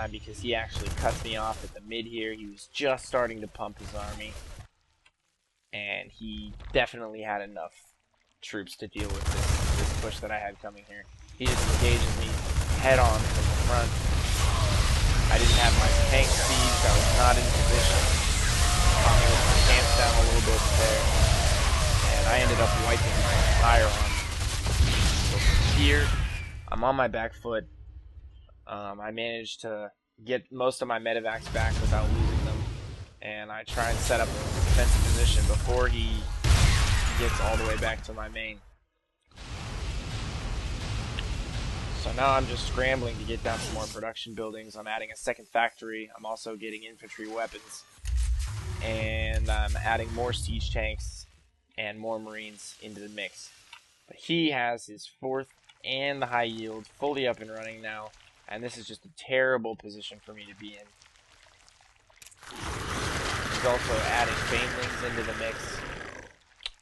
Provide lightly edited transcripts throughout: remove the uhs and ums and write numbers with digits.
time because he actually cuts me off at the mid here. He was just starting to pump his army, and he definitely had enough troops to deal with this push that I had coming here. He just engages me head on from the front. I didn't have my tank siege. I was not in position. Caught me with my camps down a little bit there, and I ended up wiping my entire army. So from here, I'm on my back foot. I managed to get most of my medevacs back without losing them, and I try and set up a defensive position before he gets all the way back to my main. So now I'm just scrambling to get down some more production buildings. I'm adding a second factory. I'm also getting infantry weapons, and I'm adding more siege tanks and more marines into the mix. But he has his fourth and the high yield fully up and running now, and this is just a terrible position for me to be in. He's also adding banelings into the mix,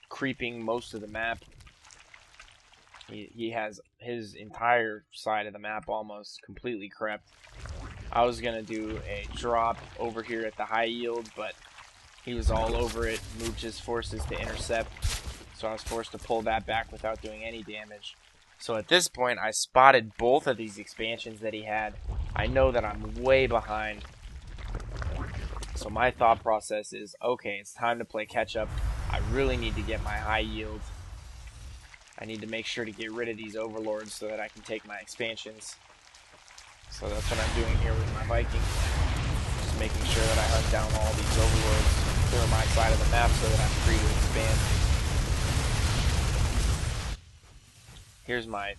creeping most of the map. He has his entire side of the map almost completely crept. I was going to do a drop over here at the high yield, but he was all over it, moved his forces to intercept, so I was forced to pull that back without doing any damage. So at this point, I spotted both of these expansions that he had. I know that I'm way behind. So my thought process is, okay, it's time to play catch up. I really need to get my high yield. I need to make sure to get rid of these overlords so that I can take my expansions. So that's what I'm doing here with my Vikings. Just making sure that I hunt down all these overlords, clear my side of the map so that I'm free to expand. Here's my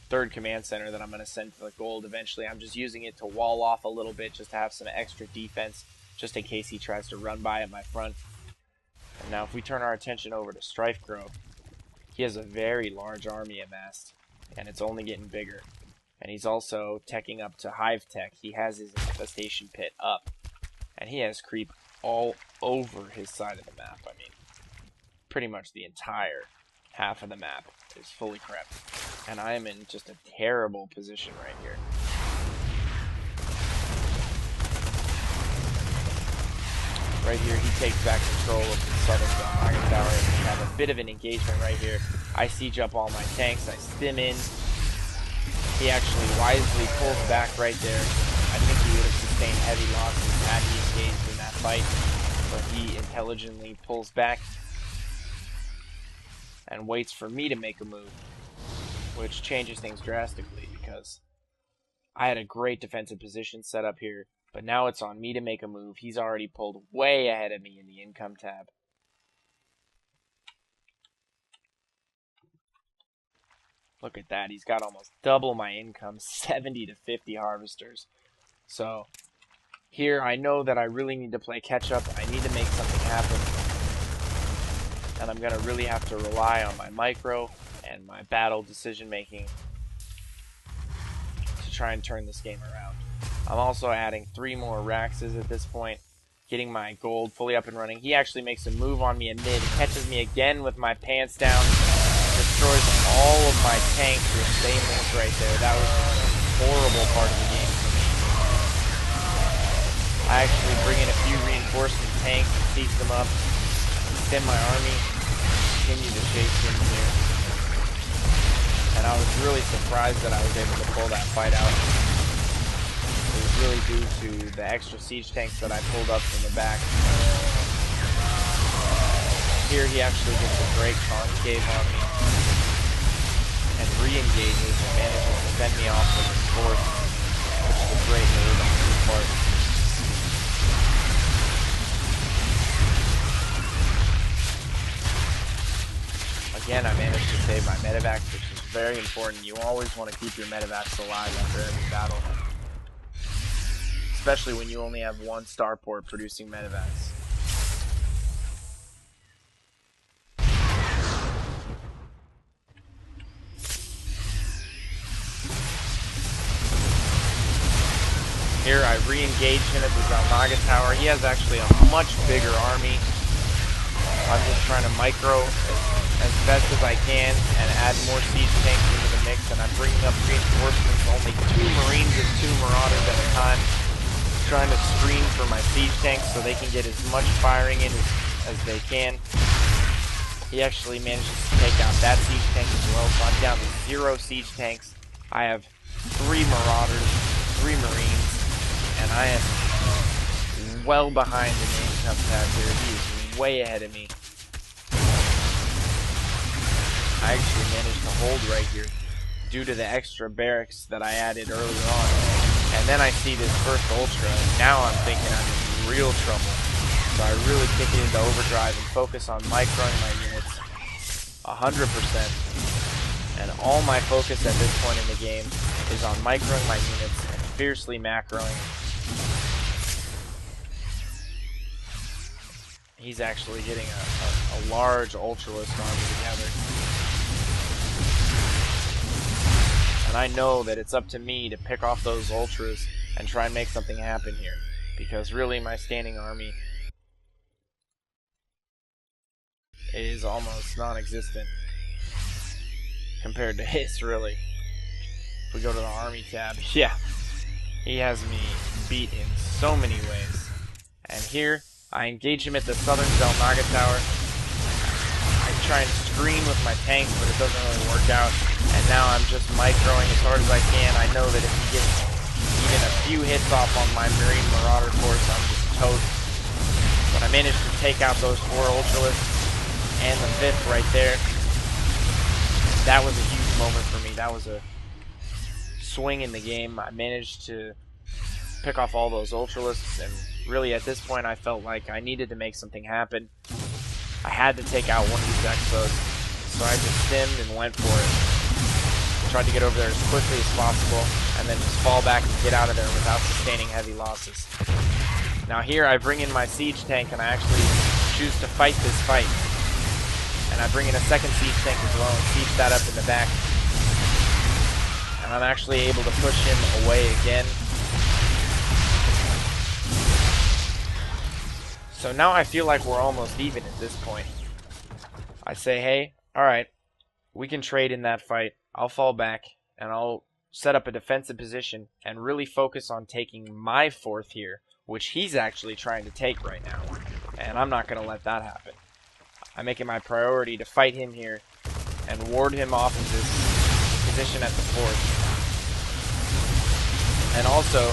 third command center that I'm going to send to the gold eventually. I'm just using it to wall off a little bit just to have some extra defense, just in case he tries to run by at my front. And now if we turn our attention over to Strifecro, he has a very large army amassed, and it's only getting bigger. And he's also teching up to Hive Tech. He has his infestation pit up, and he has creep all over his side of the map. I mean, pretty much the entire half of the map is fully crept, and I am in just a terrible position right here. Right here, he takes back control of the southern Starcraft tower, and we have a bit of an engagement right here. I siege up all my tanks, I stim in. He actually wisely pulls back right there. I think he would have sustained heavy losses had he engaged in that fight, but he intelligently pulls back and waits for me to make a move, which changes things drastically because I had a great defensive position set up here. But now it's on me to make a move. He's already pulled way ahead of me in the income tab. Look at that. He's got almost double my income, 70 to 50 harvesters. So here I know that I really need to play catch up. I need to make something happen. And I'm going to really have to rely on my micro and my battle decision making to try and turn this game around. I'm also adding 3 more Raxes at this point, getting my gold fully up and running. He actually makes a move on me in mid, catches me again with my pants down, destroys all of my tanks with banelings right there. That was a horrible part of the game for me. I actually bring in a few reinforcement tanks and siege them up, extend my army, continue to chase him here. And I was really surprised that I was able to pull that fight out. It was really due to the extra siege tanks that I pulled up from the back. Here he actually gets a great concave on me and re-engages and manages to fend me off with his fourth, which is a great move on his part. Again, I managed to save my medevacs, which is very important. You always want to keep your medevacs alive after every battle, especially when you only have one starport producing medevacs. Here I re-engage him at the Zalnaga tower. He has actually a much bigger army. I'm just trying to micro as best as I can and add more siege tanks into the mix, and I'm bringing up reinforcements, only 2 marines and 2 marauders at a time. trying to screen for my siege tanks so they can get as much firing in as they can. He actually manages to take out that siege tank as well, so I'm down to 0 siege tanks. I have 3 marauders, 3 marines, and I am well behind the name tab here. He is way ahead of me. I actually managed to hold right here due to the extra barracks that I added earlier on. And then I see this first ultra, and now I'm thinking I'm in real trouble. So I really kick it into overdrive and focus on microing my units 100%. And all my focus at this point in the game is on microing my units and fiercely macroing. He's actually getting a large ultralist army together. And I know that it's up to me to pick off those ultras and try and make something happen here. Because really my standing army is almost non-existent compared to his, really. If we go to the army tab, yeah, he has me beat in so many ways. And here, I engage him at the southern Zelnaga tower. I try and screen with my tanks, but it doesn't really work out. And now I'm just microing as hard as I can. I know that if he gets even a few hits off on my Marine Marauder force, I'm just toast. But I managed to take out those 4 ultralists and the 5th right there. That was a huge moment for me. That was a swing in the game. I managed to pick off all those ultralists, and really at this point I felt like I needed to make something happen. I had to take out one of these expos, so I just stimmed and went for it. Tried to get over there as quickly as possible, and then just fall back and get out of there without sustaining heavy losses. Now here I bring in my siege tank, and I actually choose to fight this fight. And I bring in a second siege tank as well and siege that up in the back. And I'm actually able to push him away again. So now I feel like we're almost even at this point. I say, hey, alright, we can trade in that fight. I'll fall back, and I'll set up a defensive position and really focus on taking my 4th here, which he's actually trying to take right now. And I'm not going to let that happen. I make it my priority to fight him here and ward him off of his position at the 4th. And also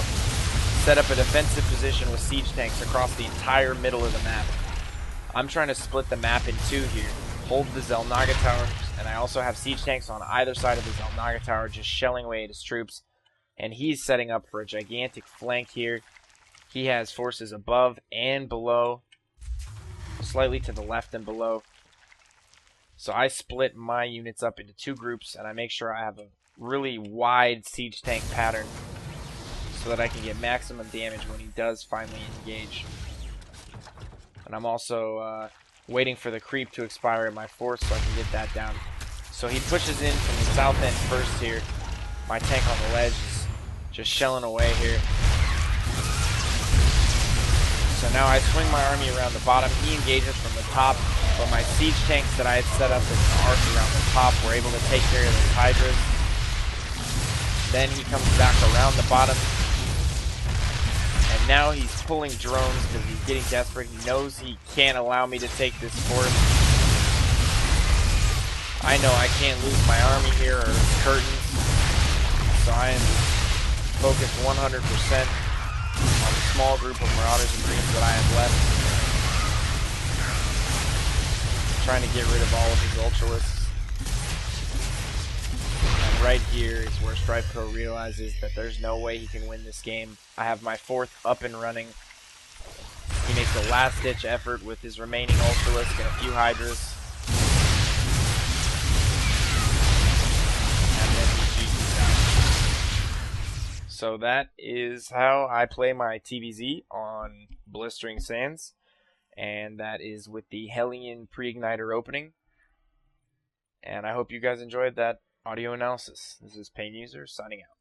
set up a defensive position with siege tanks across the entire middle of the map. I'm trying to split the map in 2 here. Hold the Zelnaga towers, and I also have siege tanks on either side of the Zelnaga tower just shelling away at his troops. And he's setting up for a gigantic flank here. He has forces above and below, slightly to the left and below. So I split my units up into 2 groups, and I make sure I have a really wide siege tank pattern so that I can get maximum damage when he does finally engage. And I'm also waiting for the creep to expire at my force so I can get that down. So he pushes in from the south end first here. My tank on the ledge is just shelling away here. So now I swing my army around the bottom. He engages from the top, but my siege tanks that I had set up as an arc around the top were able to take care of the hydras. Then he comes back around the bottom. And now he's pulling drones because he's getting desperate. He knows he can't allow me to take this fort. I know I can't lose my army here or curtains. So I am focused 100% on the small group of marauders and marines that I have left. Trying to get rid of all of his ultralists. And right here is where Strifecro realizes that there's no way he can win this game. I have my 4th up and running. He makes a last-ditch effort with his remaining ultralisk and a few hydras. And then he GG's out. So that is how I play my TVZ on Blistering Sands. And that is with the Hellion Pre-Igniter opening. And I hope you guys enjoyed that audio analysis. This is PainUser signing out.